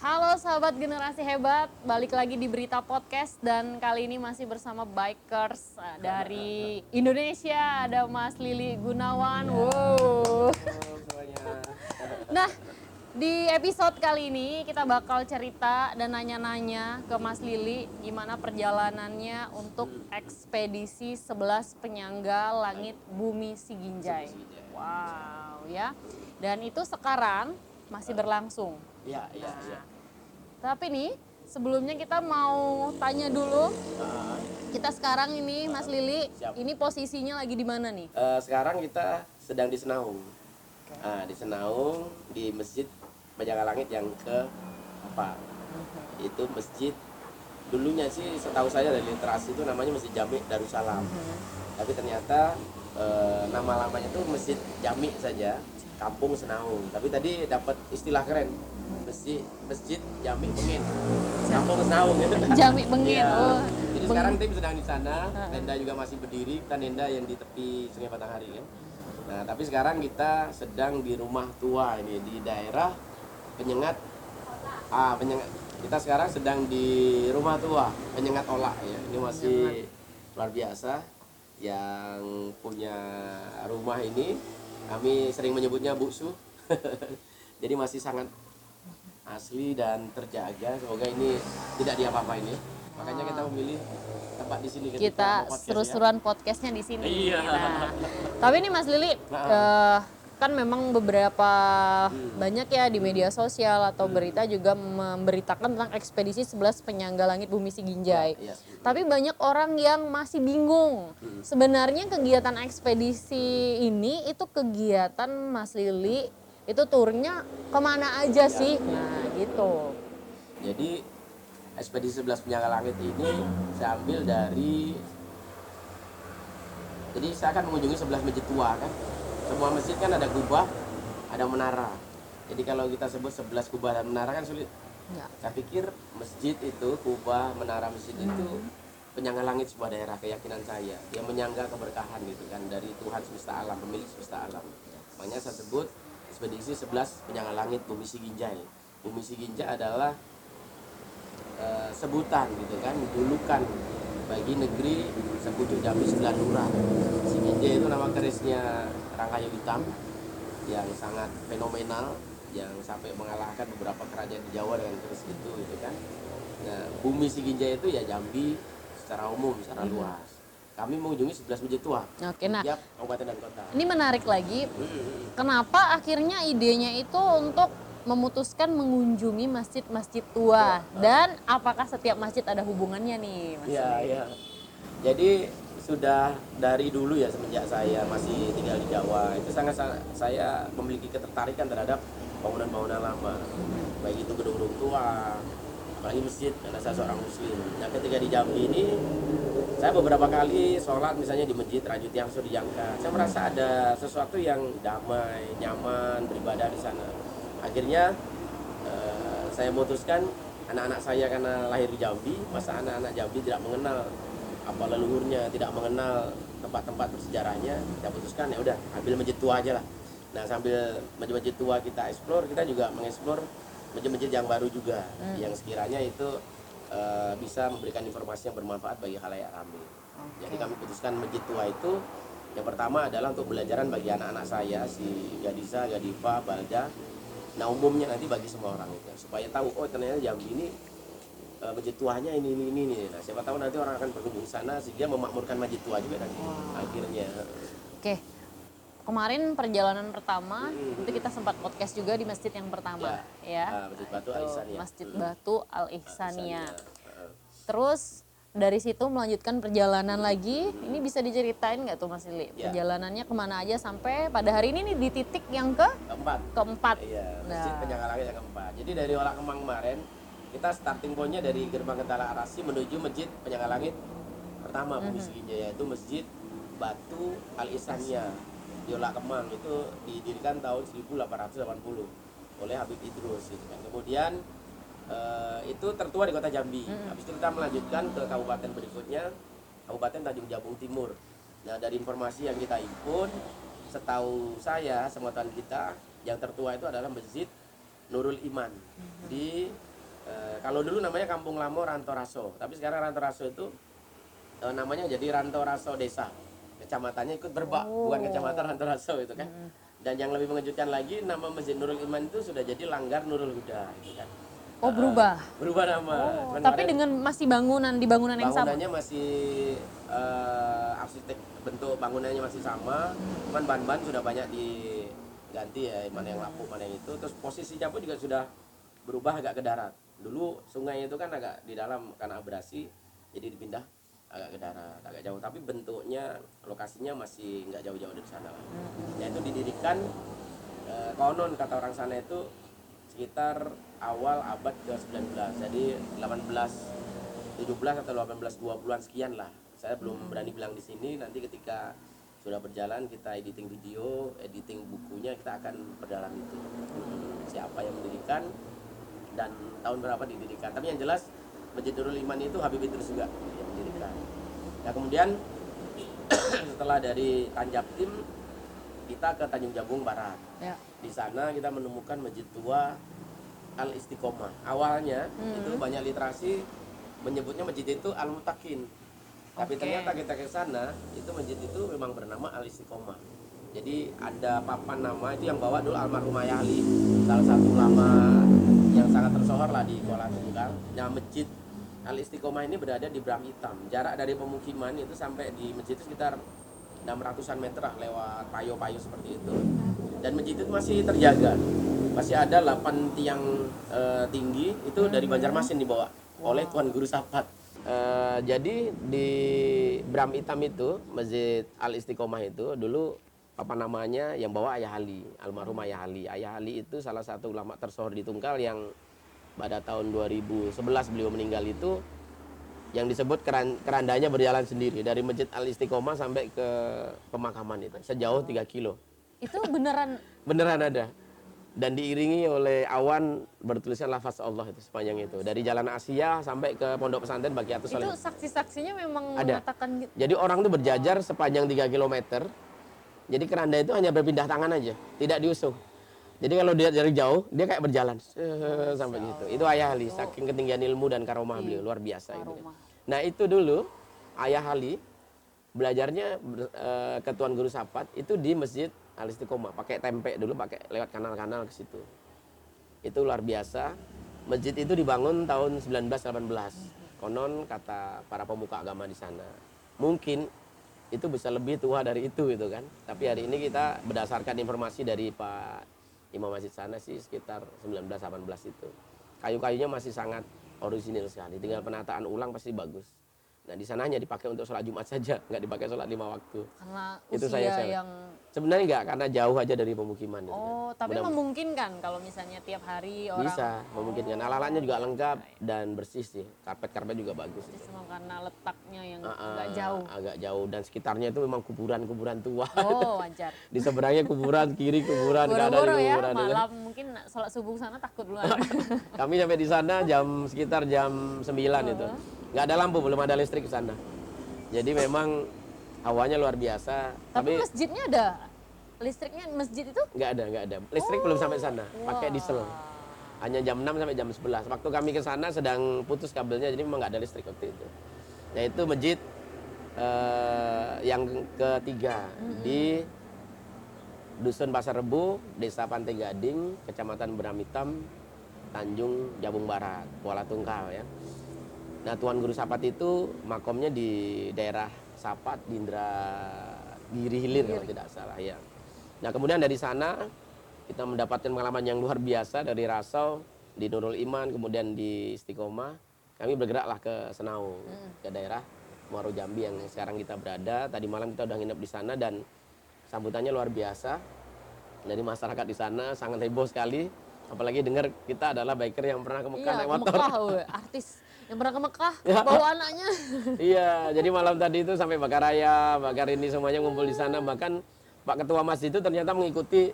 Halo sahabat generasi hebat, balik lagi di Berita Podcast dan kali ini masih bersama bikers dari Indonesia. Ada Mas Lili Gunawan. Wow. Semuanya. Nah, di episode kali ini kita bakal cerita dan nanya-nanya ke Mas Lili gimana perjalanannya untuk ekspedisi 11 penyangga langit bumi Siginjai. Wow, ya. Dan itu sekarang masih berlangsung. Iya. Tapi nih, sebelumnya kita mau tanya dulu. Kita sekarang ini, Mas Lili, Siap. ini posisinya lagi di mana nih? Sekarang kita sedang di Senaung. Di Senaung, di Masjid Pejaga Langit yang ke-4. Itu masjid, dulunya sih setahu saya dari literasi itu namanya Masjid Jami Darussalam. Tapi ternyata nama lamanya itu Masjid Jami saja, Kampung Senaung. Tapi tadi dapat istilah keren, Masjid Jami Bengin, Kampung Senaung. Jami Bengin. Iya. Oh, Jadi sekarang tim sedang di sana, tenda juga masih berdiri, kita tenda yang di tepi Sungai Batanghari kan. Nah, tapi sekarang kita sedang di rumah tua ini di daerah Penyengat. Kita sekarang sedang di rumah tua Penyengat Olah ya. Ini masih luar biasa. Yang punya rumah ini kami sering menyebutnya Bu Su. Jadi masih sangat asli dan terjaga. Semoga ini tidak diapa-apain ya. Makanya kita memilih tempat di sini kita ketika mau podcast, seru-seruan podcastnya di sini. Iya. Nah, tapi ini Mas Lili, kan memang beberapa banyak ya di media sosial atau berita juga memberitakan tentang ekspedisi 11 penyangga langit bumi Siginjai. Iya. Tapi banyak orang yang masih bingung. Sebenarnya kegiatan ekspedisi ini itu kegiatan Mas Lili itu turnya kemana aja sih? Nah gitu. Jadi ekspedisi 11 penyangga langit ini saya ambil dari, jadi saya akan mengunjungi 11 masjid tua kan. Semua masjid kan ada kubah, ada menara. Jadi kalau kita sebut 11 kubah dan menara kan sulit. Ya. Saya pikir masjid itu, kubah, menara masjid itu penyangga langit sebuah daerah, keyakinan saya. Dia menyangga keberkahan gitu kan dari Tuhan semesta alam, pemilik semesta alam. Makanya saya sebut ekspedisi 11 penyangga langit bumi Siginjai. Bumi Siginjai adalah sebutan gitu kan, julukan bagi negeri sepucuk Jambi 9 lurah. Siginjai itu nama kerisnya Rangkayu Hitam yang sangat fenomenal, yang sampai mengalahkan beberapa kerajaan di Jawa dengan keris itu gitu kan. Nah, bumi Siginjai itu ya Jambi secara umum, secara luas. Kami mengunjungi 11 masjid tua Oke, nah tiap kabupaten dan kota. ini menarik lagi. Kenapa akhirnya idenya itu untuk memutuskan mengunjungi masjid-masjid tua dan apakah setiap masjid ada hubungannya nih, Mas? Iya. Jadi sudah dari dulu ya, semenjak saya masih tinggal di Jawa itu sangat saya memiliki ketertarikan terhadap bangunan-bangunan lama, baik itu gedung-gedung tua, apalagi masjid karena saya seorang muslim. Nah, ketika di Jambi ini saya beberapa kali sholat misalnya di masjid Rajut yang Suri Jangka, saya merasa ada sesuatu yang damai, nyaman beribadah di sana. Akhirnya saya memutuskan, anak-anak saya karena lahir di Jambi, masa anak-anak Jambi tidak mengenal apa leluhurnya, tidak mengenal tempat-tempat bersejarahnya, kita putuskan ya udah ambil masjid tua aja lah. Nah, sambil masjid-masjid tua kita eksplor, kita juga mengeksplor masjid-masjid yang baru juga, yang sekiranya itu bisa memberikan informasi yang bermanfaat bagi khalayak ramai. Jadi kami putuskan masjid tua itu yang pertama adalah untuk pembelajaran bagi anak-anak saya, si Gadisa, Gadifa, Balda. Nah, umumnya nanti bagi semua orang itu supaya tahu, oh ternyata Jambi ini masjid tuanya ini. Nah, siapa tahu nanti orang akan berkunjung ke sana sehingga memakmurkan masjid tua juga nanti akhirnya. Oke. Kemarin perjalanan pertama itu kita sempat podcast juga di masjid yang pertama ya. Masjid Batu Itu, Al-Ihsaniyah. Masjid Batu Al-Ihsaniyah. Ihsaniyah. Terus dari situ melanjutkan perjalanan lagi. Ini bisa diceritain nggak tuh Mas Lili? Ya. Perjalanannya kemana aja sampai pada hari ini nih di titik yang keempat. Iya, masjid Nah. penyangga langit yang keempat. Jadi dari Olah Kemang kemarin kita starting pointnya dari gerbang Kentala Arasi menuju masjid penyangga langit pertama bumi Siginjai, yaitu Masjid Batu Al-Ihsaniyah di Olah Kemang. Itu didirikan tahun 1880 oleh Habib Idrus gitu kan. Kemudian itu tertua di kota Jambi. Habis itu kita melanjutkan ke kabupaten berikutnya, Kabupaten Tanjung Jabung Timur. Nah, dari informasi yang kita himpun, setahu saya, pengetahuan kita, yang tertua itu adalah Masjid Nurul Iman di Kalau dulu namanya Kampung Lamo Rantoraso, tapi sekarang Rantoraso itu namanya jadi Rantoraso Desa. Kecamatannya ikut berbak, bukan kecamatan Rantoraso itu kan. Dan yang lebih mengejutkan lagi, nama Masjid Nurul Iman itu sudah jadi Langgar Nurul Huda gitu kan. Oh, berubah. Berubah nama. Cuman Tapi kemarin dengan masih di bangunan yang sama. bangunannya masih arsitek bentuk bangunannya masih sama, cuman ban-ban sudah banyak diganti ya, mana yang lapuk, mana yang itu. Terus posisinya pun juga sudah berubah agak ke darat. Dulu sungai itu kan agak di dalam karena abrasi, jadi dipindah agak ke darat, agak jauh. Tapi bentuknya, lokasinya masih nggak jauh-jauh dari sana lah. Yaitu didirikan konon kata orang sana itu sekitar awal abad ke-19. Jadi 1817 atau 1820-an sekian lah. Saya belum berani bilang di sini, nanti ketika sudah berjalan kita editing video, editing bukunya, kita akan berdalam itu. Siapa yang mendirikan dan tahun berapa didirikan. Tapi yang jelas Masjid Nurul Iman itu Habib Idrus juga yang mendirikan. Nah kemudian setelah dari Tanjabtim kita ke Tanjung Jabung Barat. Ya. Di sana kita menemukan Masjid Tua Al Istiqomah. Awalnya itu banyak literasi menyebutnya masjid itu Al Mutakin. Tapi ternyata kita ke sana itu masjid itu memang bernama Al Istiqomah. Jadi ada papan nama itu yang bawa dulu almarhum Ayah Ali, salah satu ulama yang sangat tersohor lah di Kuala Tunggal. Nah Masjid Al Istiqomah ini berada di Bram Hitam. Jarak dari pemukiman itu sampai di masjid itu sekitar 600-an meter lah, lewat payo-payo seperti itu. Dan masjid itu masih terjaga. Masih ada 8 tiang tinggi itu dari Banjarmasin dibawa oleh Tuan Guru Sapat. Jadi di Bram Hitam itu, Masjid Al Istiqomah itu dulu apa namanya yang bawa Ayah Ali, almarhum Ayah Ali. Ayah Ali itu salah satu ulama tersohor di Tunggal yang pada tahun 2011 beliau meninggal itu, yang disebut kerandanya berjalan sendiri dari Masjid Al Istiqomah sampai ke pemakaman itu sejauh 3 kilo. Itu beneran Beneran ada. Dan diiringi oleh awan bertuliskan lafaz Allah itu sepanjang itu. Dari Jalan Asia sampai ke Pondok Pesantren Baqiatus itu Shalihin. saksi-saksinya memang Ada. mengatakan gitu. Jadi orang itu berjajar sepanjang 3 kilometer. Jadi keranda itu hanya berpindah tangan aja, tidak diusung. Jadi kalau dia dari jauh, dia kayak berjalan sampai gitu. Itu Ayah Ali, saking ketinggian ilmu dan karomah beliau, luar biasa itu. Nah itu dulu Ayah Ali belajarnya ke Tuan Guru Sapat itu di Masjid Al Istiqomah, pakai tempe dulu, pakai lewat kanal-kanal ke situ. Itu luar biasa. Masjid itu dibangun tahun 1918. Konon kata para pemuka agama di sana. Mungkin itu bisa lebih tua dari itu gitu kan. Tapi hari ini kita berdasarkan informasi dari Pak Imam Masjid sana sih sekitar 1918 itu. Kayu-kayunya masih sangat orisinil sekali. Tinggal penataan ulang pasti bagus. Nah di sana hanya dipakai untuk sholat Jumat saja, nggak dipakai sholat 5 waktu. Karena Itu usia saya yang sebenarnya nggak, karena jauh aja dari pemukiman. Gitu kan. Oh, tapi memungkinkan kalau misalnya tiap hari orang Bisa memungkinkan. Alat-alatnya juga lengkap dan bersih sih. Karpet-karpet juga bagus. cuma karena letaknya yang nggak jauh. Agak jauh dan sekitarnya itu memang kuburan-kuburan tua. Oh, wajar. Di seberangnya kuburan, kiri kuburan, kanan Boro-boro ya, kuburan. Gitu. malam mungkin sholat subuh sana takut duluan. Kami sampai di sana sekitar jam 9 itu. Nggak ada lampu, belum ada listrik di sana. Jadi memang hawanya luar biasa. Tapi masjidnya ada listriknya, masjid itu? Nggak ada. Listrik belum sampai sana, pakai diesel. Hanya jam 6 sampai jam 11. Waktu kami ke sana sedang putus kabelnya, jadi memang nggak ada listrik waktu itu. Yaitu masjid yang ketiga di Dusun Pasar Rebu, Desa Pantai Gading, Kecamatan Bram Hitam, Tanjung Jabung Barat, Kuala Tungkal ya. Nah Tuan Guru Sapat itu makomnya di daerah Sapat, di Indragiri Hilir kalau tidak salah ya. Nah kemudian dari sana kita mendapatkan pengalaman yang luar biasa dari Rasau, di Nurul Iman, kemudian di Istiqomah. Kami bergeraklah ke Senau, ke daerah Muaro Jambi yang sekarang kita berada. Tadi malam kita udah nginep di sana dan sambutannya luar biasa. Dari masyarakat di sana sangat heboh sekali. Apalagi dengar kita adalah biker yang pernah ke Mekah naik motor. Mekah, artis yang pernah ke Mekah, bawa anaknya. Iya, jadi malam tadi itu sampai bakar raya, bakar ini semuanya ngumpul di sana. Bahkan Pak Ketua Masjid itu ternyata mengikuti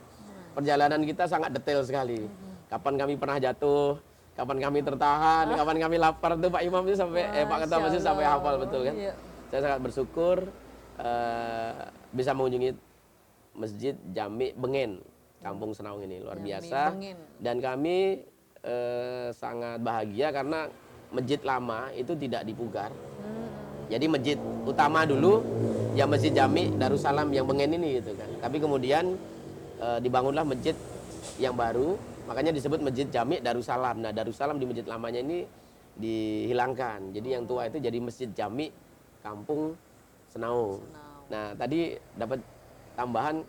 perjalanan kita sangat detail sekali. Kapan kami pernah jatuh, kapan kami tertahan, kapan kami lapar tuh Pak Imam itu sampai Pak Ketua Masjid sampai hafal betul kan. Iya. Saya sangat bersyukur bisa mengunjungi Masjid Jami Bengen, Kampung Senaung ini luar biasa. Dan kami sangat bahagia karena masjid lama itu tidak dipugar. Jadi masjid utama dulu, ya Masjid Jami Darussalam yang Bengen ini gitu kan. Tapi kemudian dibangunlah masjid yang baru, makanya disebut Masjid Jami Darussalam. Nah, Darussalam di masjid lamanya ini dihilangkan. Jadi yang tua itu jadi Masjid Jami Kampung Senaung. Nah, tadi dapat tambahan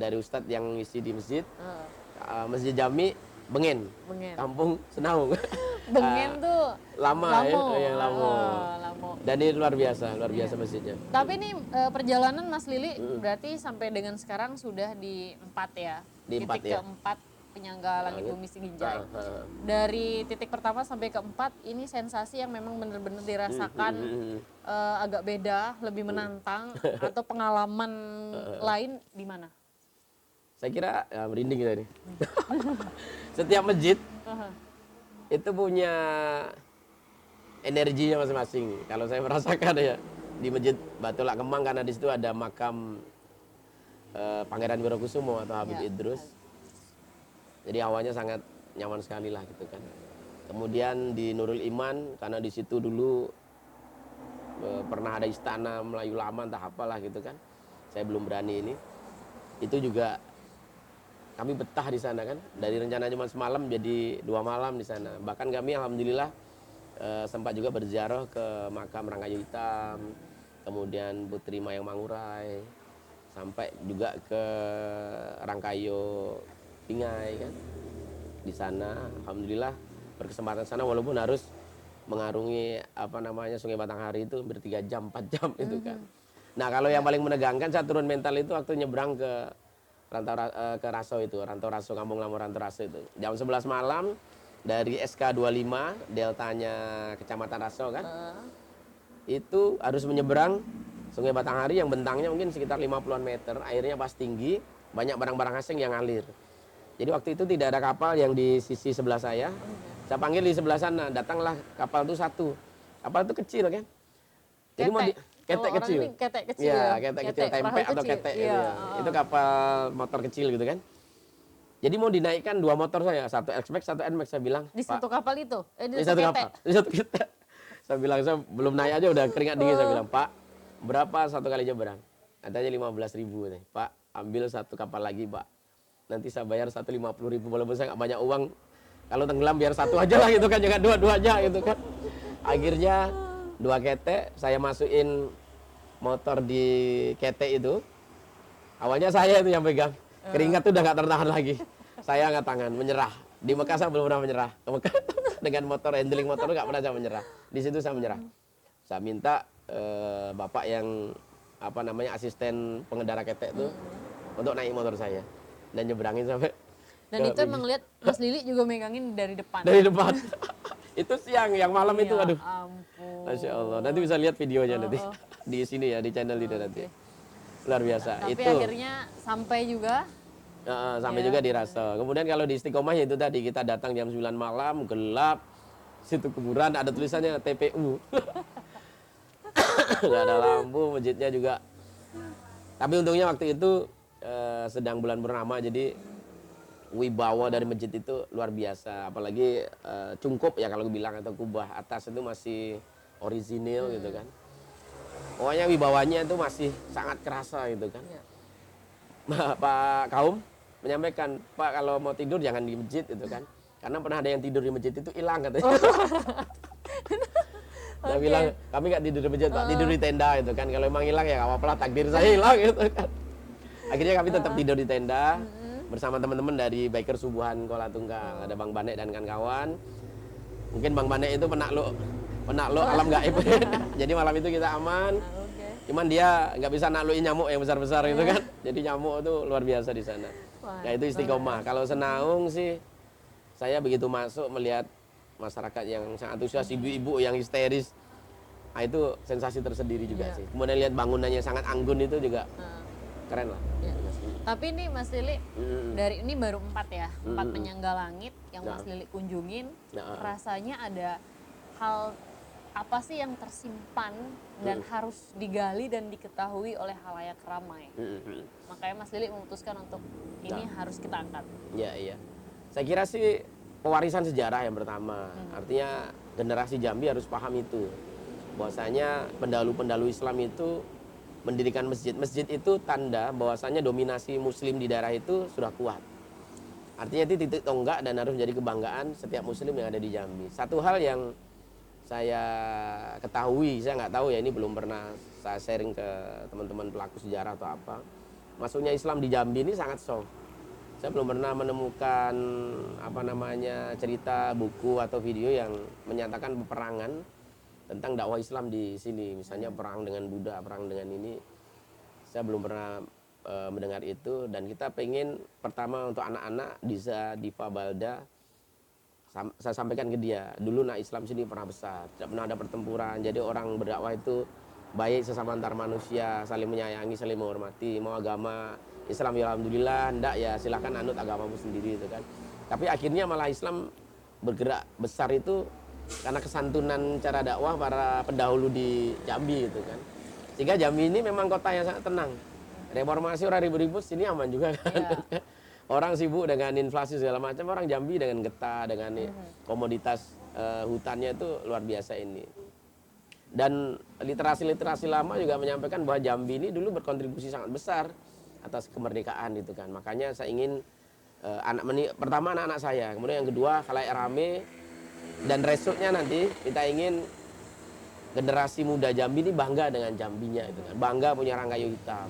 dari Ustadz yang ngisi di masjid. Masjid Jami Bengen. Kampung Senaung. Bengen tuh lama. Lamo. Ya, lamo. Lamo. Dan ini luar biasa masjidnya. Tapi ini perjalanan Mas Lili berarti sampai dengan sekarang sudah di 4 ya. Di 4 titik ya. keempat penyangga langit bumi Singinjai. Dari titik pertama sampai keempat ini sensasi yang memang benar-benar dirasakan agak beda, lebih menantang atau pengalaman lain di mana? Saya kira merinding kita ini. Setiap masjid itu punya energinya masing-masing. Kalau saya merasakan ya di Masjid Batu Lak Kemang, karena di situ ada makam Pangeran Wirokusumo atau Habib Idrus. Jadi awalnya sangat nyaman sekali lah gitu kan. Kemudian di Nurul Iman, karena di situ dulu pernah ada istana Melayu lama entah apalah gitu kan. Saya belum berani ini. Itu juga kami betah di sana kan. Dari rencana cuma semalam jadi 2 malam di sana. Bahkan kami alhamdulillah sempat juga berziarah ke makam Rangkayu Hitam, kemudian Putri Mayang Mangurai, sampai juga ke Rangkayo Pingai kan. Di sana alhamdulillah berkesempatan sana, walaupun harus mengarungi Sungai Batanghari itu hampir 3 jam 4 jam itu kan. Nah, kalau yang paling menegangkan saya turun mental itu waktu nyebrang ke ke Raso itu, Rantau Raso, Kampung Lamor Rantau Raso itu. Jam 11 malam dari SK25 deltanya Kecamatan Raso kan. Itu harus menyeberang Sungai Batanghari yang bentangnya mungkin sekitar 50-an meter, airnya pas tinggi, banyak barang-barang asing yang ngalir. Jadi waktu itu tidak ada kapal yang di sisi sebelah saya. Saya panggil di sebelah sana, datanglah kapal itu 1. Kapal itu kecil kan. Jadi mau ketek kecil. Ketek kecil. Ya, ketek kecil, tempe atau kecil. ketek gitu ya. Itu kapal motor kecil gitu kan. Jadi mau dinaikkan 2 motor saya, 1 X-Max, 1 N-Max, saya bilang. Di satu kapal itu? Di satu kapal, di satu ketek. Saya bilang, saya belum naik aja udah keringat dingin. Saya bilang, Pak, berapa 1 kali nyebrang? Katanya 15.000 nih. Pak, ambil 1 kapal lagi, Pak. Nanti saya bayar 150.000, walaupun saya nggak banyak uang. Kalau tenggelam biar 1 aja lah gitu kan, jangan 2 aja gitu kan. Akhirnya 2 ketek saya masukin motor di ketek itu. Awalnya saya itu yang pegang. Keringat tuh udah nggak tertahan lagi. Saya angkat tangan, menyerah. Di Mekah saya belum pernah menyerah. Ke Mekah dengan motor, handling motor nggak pernah saya menyerah. Di situ saya menyerah. Saya minta bapak yang asisten pengendara ketek itu untuk naik motor saya dan nyebrangin sampai. Dan itu emang lihat Mas Lili juga megangin dari depan. Dari depan. Itu siang, yang malam itu aduh. Ampun. Masya Allah. Nanti bisa lihat videonya nanti di sini ya, di channel ini nanti. Luar biasa. Tapi itu akhirnya sampai juga. sampai juga di Raso. Kemudian kalau di Istiqomah ya itu tadi kita datang jam 9 malam, gelap. Situ kuburan ada tulisannya TPU. Nggak ada lampu, masjidnya juga. Tapi untungnya waktu itu sedang bulan purnama, jadi wibawa dari masjid itu luar biasa. Apalagi cungkup ya kalau bilang, atau kubah atas itu masih orisinil gitu kan. Pokoknya wibawanya itu masih sangat kerasa gitu kan. Pak Kaum menyampaikan, Pak kalau mau tidur jangan di masjid itu kan. Karena pernah ada yang tidur di masjid itu hilang katanya. Saya bilang, kami nggak tidur di masjid, Pak, tidur di tenda itu kan. Kalau emang hilang ya nggak apa-apa lah, takdir saya hilang gitu kan. Akhirnya kami tetap tidur di tenda bersama teman-teman dari Biker Subuhan Kuala Tunggal. Ada Bang Banek dan kawan-kawan. Mungkin Bang Banek itu penakluk alam gaib. Jadi malam itu kita aman. Cuman dia nggak bisa naklukin nyamuk yang besar-besar itu kan. Jadi nyamuk itu luar biasa di sana. Nah itu Istiqomah. Kalau Senaung sih, saya begitu masuk melihat masyarakat yang sangat antusias, ibu-ibu yang histeris. Nah itu sensasi tersendiri juga sih. Kemudian lihat bangunannya sangat anggun itu juga keren lah. Tapi ini Mas Lili, dari ini baru 4 ya, 4 penyangga langit yang Mas Lili kunjungin. Rasanya ada hal apa sih yang tersimpan dan harus digali dan diketahui oleh halayak ramai. Makanya Mas Lili memutuskan untuk ini harus kita angkat. Iya. Saya kira sih pewarisan sejarah yang pertama. Artinya generasi Jambi harus paham itu. Bahwasanya pendahulu-pendahulu Islam itu mendirikan masjid. Masjid itu tanda bahwasanya dominasi muslim di daerah itu sudah kuat. Artinya itu titik tonggak dan harus menjadi kebanggaan setiap muslim yang ada di Jambi. Satu hal yang saya ketahui, saya nggak tahu ya, ini belum pernah saya sharing ke teman-teman pelaku sejarah atau apa. Masuknya Islam di Jambi ini sangat soft. Saya belum pernah menemukan cerita, buku atau video yang menyatakan peperangan tentang dakwah Islam di sini. Misalnya perang dengan Buddha, perang dengan ini. Saya belum pernah mendengar itu, dan kita pengen pertama untuk anak-anak Diza, Diva, Balda, saya sampaikan ke dia, dulu Islam sini pernah besar, tidak pernah ada pertempuran, jadi orang berdakwah itu baik sesama antar manusia, saling menyayangi, saling menghormati. Mau agama Islam ya alhamdulillah, enggak ya silahkan anut agamamu sendiri itu kan. Tapi akhirnya malah Islam bergerak besar itu karena kesantunan cara dakwah para pendahulu di Jambi itu kan. Sehingga Jambi ini memang kota yang sangat tenang. Reformasi orang ribut-ribut, sini aman juga kan. Yeah. Orang sibuk dengan inflasi segala macam, orang Jambi dengan getah, dengan komoditas hutannya itu luar biasa ini. Dan literasi-literasi lama juga menyampaikan bahwa Jambi ini dulu berkontribusi sangat besar atas kemerdekaan itu kan. Makanya saya ingin pertama anak-anak saya, kemudian yang kedua khalayak rame, dan resuknya nanti kita ingin generasi muda Jambi ini bangga dengan Jambinya itu kan. Bangga punya Rangkayu Hitam,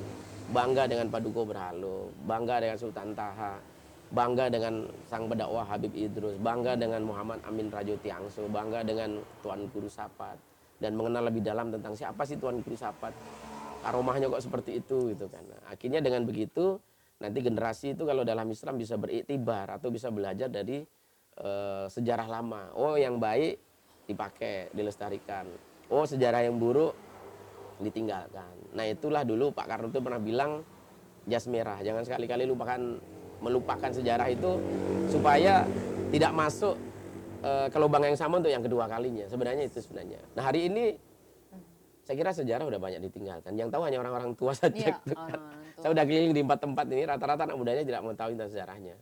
bangga dengan Paduka Berhalo, bangga dengan Sultan Taha, bangga dengan sang pendakwah Habib Idrus, bangga dengan Muhammad Amin Rajo Tiangso, bangga dengan Tuan Guru Sapat, dan mengenal lebih dalam tentang siapa sih Tuan Guru Sapat, karomahnya kok seperti itu gitu kan. Nah, akhirnya dengan begitu nanti generasi itu kalau dalam Islam bisa beriktibar atau bisa belajar dari sejarah lama. Oh, yang baik dipakai, dilestarikan. Oh, sejarah yang buruk ditinggalkan. Nah, itulah dulu Pak Karno itu pernah bilang jas merah, jangan sekali-kali melupakan sejarah itu supaya tidak masuk ke lubang yang sama untuk yang kedua kalinya. Sebenarnya itu sebenarnya. Nah, hari ini saya kira sejarah udah banyak ditinggalkan. Yang tahu hanya orang-orang tua saja. Iya, Gitu kan. Saya udah keliling di 4 tempat ini, rata-rata anak mudanya tidak mengetahui tentang sejarahnya.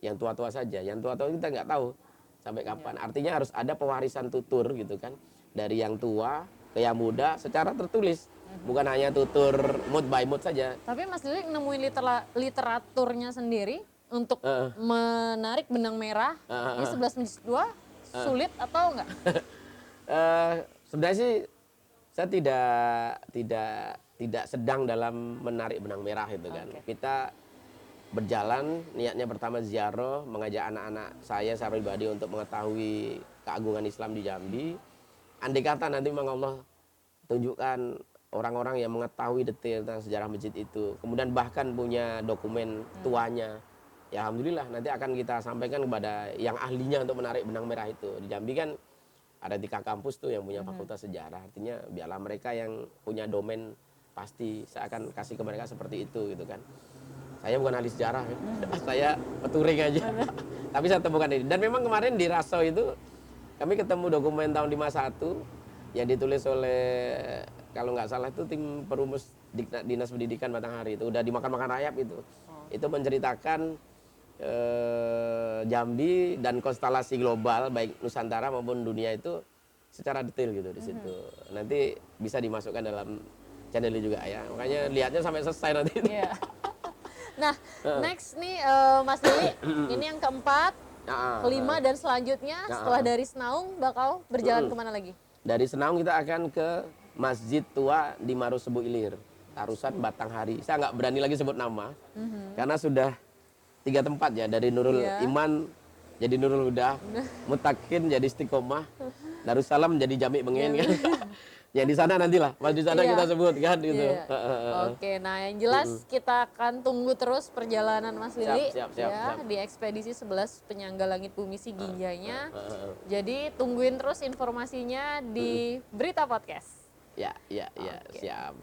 Yang tua-tua saja. Yang tua-tua kita nggak tahu sampai kapan. Artinya harus ada pewarisan tutur gitu kan. Dari yang tua ke yang muda secara tertulis. Bukan hanya tutur mood by mood saja. Tapi Mas Lili nemuin literaturnya sendiri untuk menarik benang merah di 11-2 sulit atau enggak? Sebenarnya sih saya tidak sedang dalam menarik benang merah itu kan. Kita berjalan, niatnya pertama ziarah, mengajak anak-anak saya secara pribadi untuk mengetahui keagungan Islam di Jambi. Andai kata nanti memang Allah tunjukkan orang-orang yang mengetahui detail tentang sejarah masjid itu, kemudian bahkan punya dokumen tuanya, ya alhamdulillah nanti akan kita sampaikan kepada yang ahlinya untuk menarik benang merah itu. Di Jambi kan ada 3 kampus tuh yang punya fakultas sejarah, artinya biarlah mereka yang punya domain, pasti saya akan kasih ke mereka seperti itu gitu kan. Saya bukan ahli sejarah, saya peturing aja. Tapi saya temukan ini. Dan memang kemarin di Raso itu kami ketemu dokumen tahun 51 yang ditulis oleh, kalau nggak salah itu tim perumus Dinas Pendidikan Batanghari, itu udah dimakan-makan rayap itu. Itu menceritakan Jambi dan konstelasi global baik Nusantara maupun dunia itu secara detail gitu di situ. Nanti bisa dimasukkan dalam channel ini juga ya. Makanya lihatnya sampai selesai nanti. Iya. Nah, next nih Mas Lili, ini yang keempat, kelima dan selanjutnya setelah dari Senaung bakal berjalan kemana lagi? Dari Senaung kita akan ke Masjid Tua di Marosebu Ilir, Tarusan Batanghari. Saya nggak berani lagi sebut nama, karena sudah 3 tempat ya, dari Nurul Iman jadi Nurul Huda, Mutakin jadi Istiqomah, Darussalam jadi Jami Bengen kan. Ya di sana nantilah, pas di sana kita sebut kan gitu. Oke, nah yang jelas kita akan tunggu terus perjalanan Mas Lili siap. di ekspedisi 11 penyangga langit bumi Siginjanya. Jadi tungguin terus informasinya di Berita Podcast. Ya, siap.